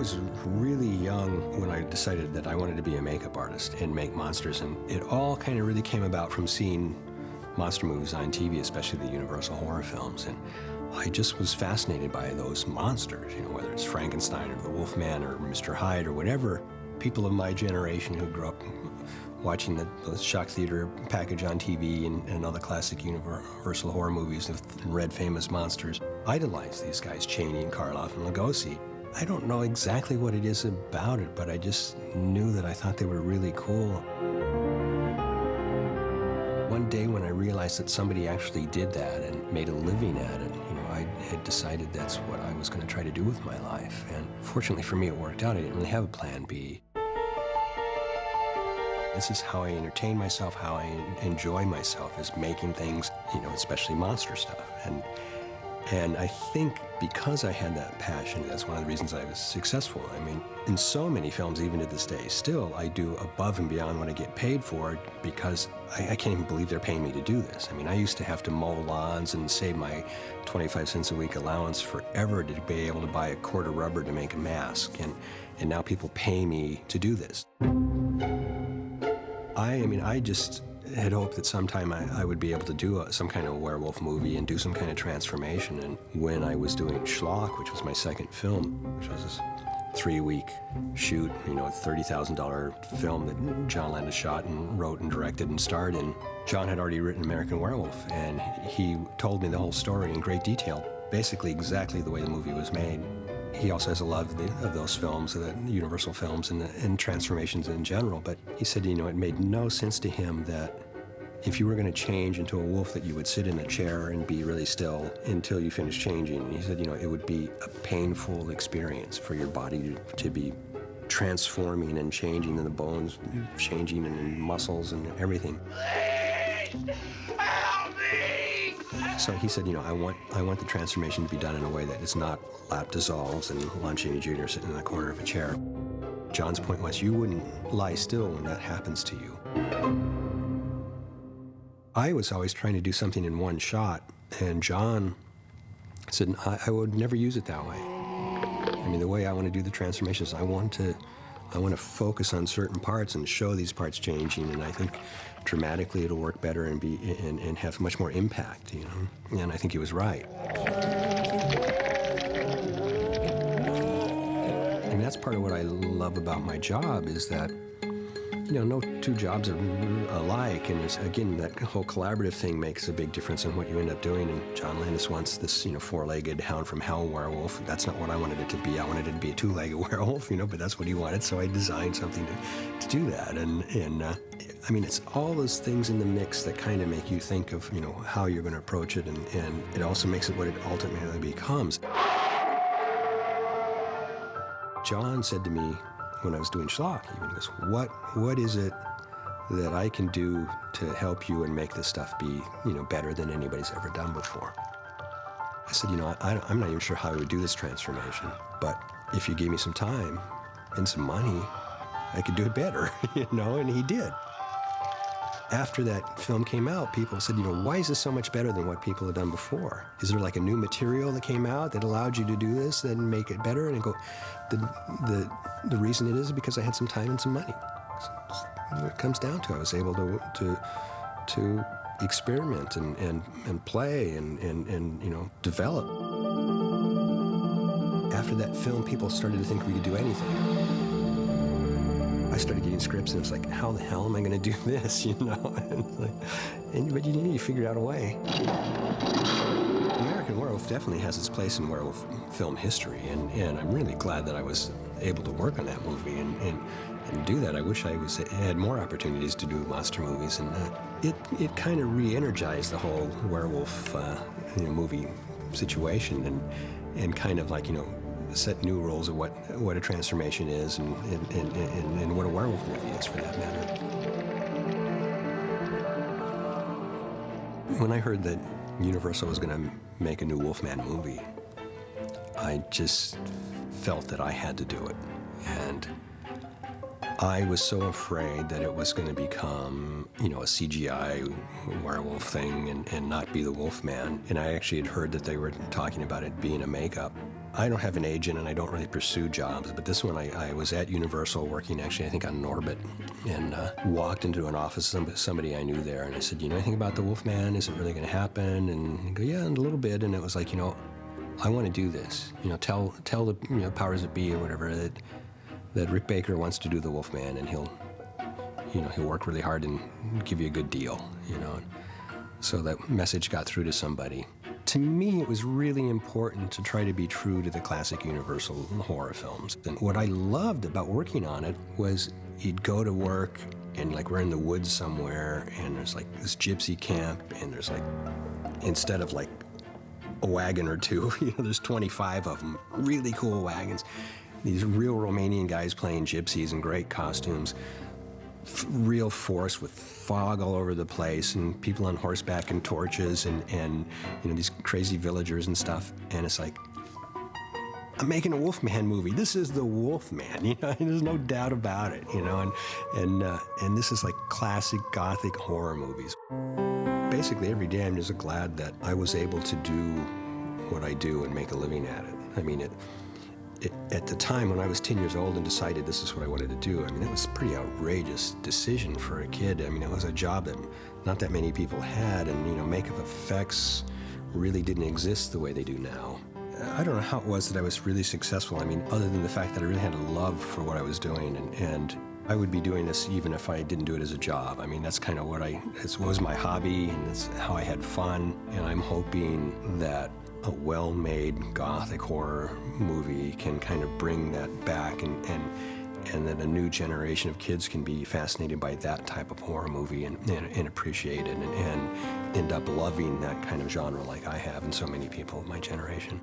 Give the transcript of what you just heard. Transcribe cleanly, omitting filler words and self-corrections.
was really young when I decided that I wanted to be a makeup artist and make monsters, and it all kind of really came about from seeing monster movies on TV, especially the Universal horror films, and I just was fascinated by those monsters, you know, whether it's Frankenstein or the Wolfman or Mr. Hyde or whatever. People of my generation who grew up watching the shock theater package on TV and all the classic Universal horror movies and read famous monsters idolized these guys, Chaney and Karloff and Lugosi. I don't know exactly what it is about it, but I just knew that I thought they were really cool. One day when I realized that somebody actually did that and made a living at it, you know, I had decided that's what I was going to try to do with my life. And fortunately for me, it worked out. I didn't really have a plan B. This is how I entertain myself, how I enjoy myself, is making things, you know, especially monster stuff. And I think because I had that passion, that's one of the reasons I was successful. I mean, in so many films, even to this day, still I do above and beyond what I get paid for because I can't even believe they're paying me to do this. I mean, I used to have to mow lawns and save my 25 cents a week allowance forever to be able to buy a quart of rubber to make a mask. And now people pay me to do this. I mean, I just had hoped that sometime I would be able to do some kind of werewolf movie and do some kind of transformation. And when I was doing Schlock, which was my second film, which was this 3-week shoot, you know, a $30,000 film that John Landis shot and wrote and directed and starred in, John had already written American Werewolf, and he told me the whole story in great detail, basically exactly the way the movie was made. He also has a love of those films, the Universal films, and transformations in general. But he said, you know, it made no sense to him that if you were going to change into a wolf that you would sit in a chair and be really still until you finished changing. And he said, you know, it would be a painful experience for your body to be transforming and changing, and the bones changing and muscles and everything. Please help me! So he said, you know, I want the transformation to be done in a way that it's not lap dissolves and Lon Chaney Jr. sitting in the corner of a chair. John's point was, you wouldn't lie still when that happens to you. I was always trying to do something in one shot, and John said, I would never use it that way. I mean, the way I want to do the transformations, I want to focus on certain parts and show these parts changing, and I think dramatically it'll work better and have much more impact, you know? And I think he was right. And that's part of what I love about my job is that, you know, no two jobs are alike, and it's, again, that whole collaborative thing makes a big difference in what you end up doing. And John Landis wants this, you know, 4-legged hound from hell werewolf. That's not what I wanted it to be. I wanted it to be a 2-legged werewolf, you know, but that's what he wanted, so I designed something to do that. And I mean, it's all those things in the mix that kind of make you think of, you know, how you're going to approach it, and it also makes it what it ultimately becomes. John said to me, when I was doing Schlock, he goes, what is it that I can do to help you and make this stuff be, you know, better than anybody's ever done before? I said, you know, I'm not even sure how I would do this transformation, but if you gave me some time and some money, I could do it better, you know, and he did. After that film came out, people said, you know, why is this so much better than what people had done before? Is there like a new material that came out that allowed you to do this and make it better? And I go, the reason it is because I had some time and some money. So it comes down to, I was able to experiment and play and you know, develop. After that film, people started to think we could do anything. I started getting scripts, and it was like, how the hell am I going to do this, you know? But you need to figure out a way. American Werewolf definitely has its place in werewolf film history, and I'm really glad that I was able to work on that movie and do that. I wish I had more opportunities to do monster movies, and it kind of re-energized the whole werewolf you know, movie situation, and kind of like, you know, set new rules of what a transformation is and what a werewolf movie is, for that matter. When I heard that Universal was going to make a new Wolfman movie, I just felt that I had to do it. And I was so afraid that it was going to become, you know, a CGI werewolf thing and not be the Wolfman. And I actually had heard that they were talking about it being a makeup I don't have an agent and I don't really pursue jobs, but this one I was at Universal working actually, I think, on Norbit, and walked into an office, somebody I knew there, and I said, you know anything about the Wolfman? Is it really going to happen? And he go, yeah, a little bit. And it was like, I want to do this. Tell the powers that be or whatever that Rick Baker wants to do the Wolfman, and he'll work really hard and give you a good deal, And so that message got through to somebody. To me, it was really important to try to be true to the classic Universal horror films. And what I loved about working on it was you'd go to work and we're in the woods somewhere and there's this gypsy camp and there's instead of a wagon or two, there's 25 of them, really cool wagons. These real Romanian guys playing gypsies in great costumes. Real force with fog all over the place and people on horseback and torches and these crazy villagers and stuff. And it's like, I'm making a Wolfman movie. This is the Wolfman, there's no doubt about it, and this is classic Gothic horror movies. Basically every day I'm just glad that I was able to do what I do and make a living at it. I mean, at the time when I was 10 years old and decided this is what I wanted to do, it was a pretty outrageous decision for a kid. It was a job that not that many people had, and makeup effects really didn't exist the way they do now. I don't know how it was that I was really successful. Other than the fact that I really had a love for what I was doing, and I would be doing this even if I didn't do it as a job. That's kind of it was my hobby, and that's how I had fun, and I'm hoping that a well-made Gothic horror movie can kind of bring that back, and that a new generation of kids can be fascinated by that type of horror movie and appreciate it and end up loving that kind of genre like I have and so many people of my generation.